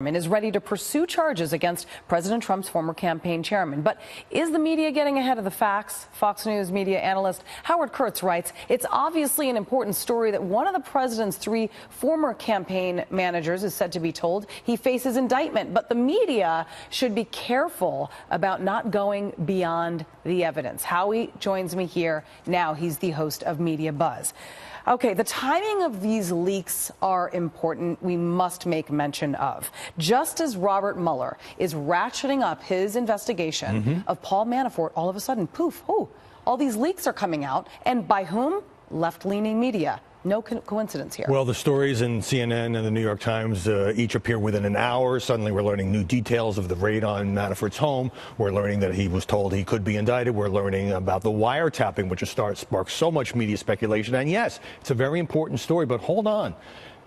Is ready to pursue charges against President Trump's former campaign chairman. But is the media getting ahead of the facts? Fox News media analyst Howard Kurtz writes, it's obviously an important story that one of the president's three former campaign managers is said to be told he faces indictment. But the media should be careful about not going beyond the evidence. Howie joins me here now. He's the host of Media Buzz. Okay, the timing of these leaks are important. We must make mention of. Just as Robert Mueller is ratcheting up his investigation of Paul Manafort, all of a sudden, poof, all these leaks are coming out. And by whom? Left-leaning media. No coincidence here. Well, the stories in CNN and the New York Times each appear within an hour. Suddenly we're learning new details of the raid on Manafort's home. We're learning that he was told he could be indicted. We're learning about the wiretapping, which has sparked so much media speculation. And yes, it's a very important story, but hold on.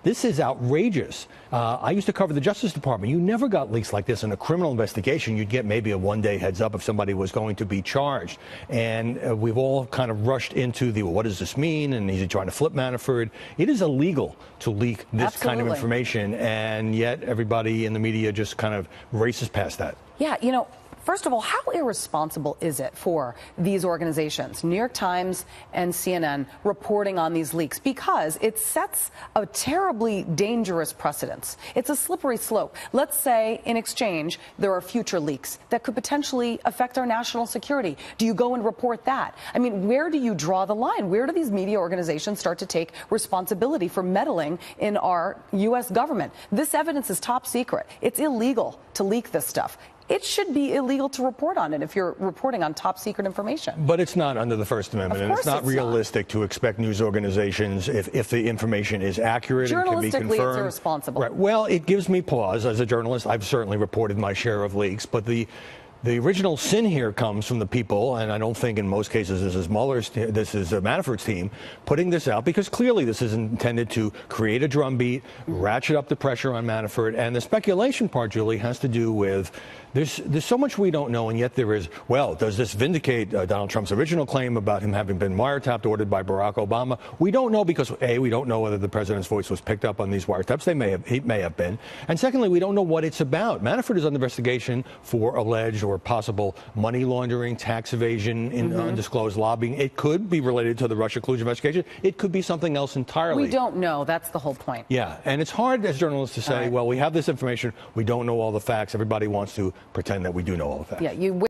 This is outrageous. I used to cover the Justice Department. You never got leaks like this in a criminal investigation. You'd get maybe a one-day heads up if somebody was going to be charged. And we've all kind of rushed into the, well, what does this mean? And is he trying to flip Manafort? It is illegal to leak this kind of information. And yet everybody in the media just kind of races past that. Yeah, you know, first of all, how irresponsible is it for these organizations, New York Times and CNN, reporting on these leaks? Because it sets a terribly dangerous precedent. It's a slippery slope. Let's say, in exchange, there are future leaks that could potentially affect our national security. Do you go and report that? I mean, where do you draw the line? Where do these media organizations start to take responsibility for meddling in our U.S. government? This evidence is top secret. It's illegal to leak this stuff. It should be illegal to report on it if you're reporting on top secret information. But it's not under the First Amendment, and it's not realistic to expect news organizations, if the information is accurate and can be confirmed. Journalistically, it's irresponsible. Right. Well, it gives me pause. As a journalist, I've certainly reported my share of leaks, but the original sin here comes from the people, and I don't think in most cases this is Manafort's team putting this out, because clearly this is intended to create a drumbeat, ratchet up the pressure on Manafort. And the speculation part, Julie, has to do with there's so much we don't know, and yet there is, well, does this vindicate Donald Trump's original claim about him having been wiretapped, ordered by Barack Obama? We don't know because, A, we don't know whether the president's voice was picked up on these wiretaps. He may have been. And secondly, we don't know what it's about. Manafort is under investigation for alleged or possible money laundering, tax evasion, undisclosed lobbying. It could be related to the Russia collusion investigation. It could be something else entirely. We don't know. That's the whole point. Yeah, and it's hard as journalists to say, well, we have this information. We don't know all the facts. Everybody wants to pretend that we do know all the facts. Yeah,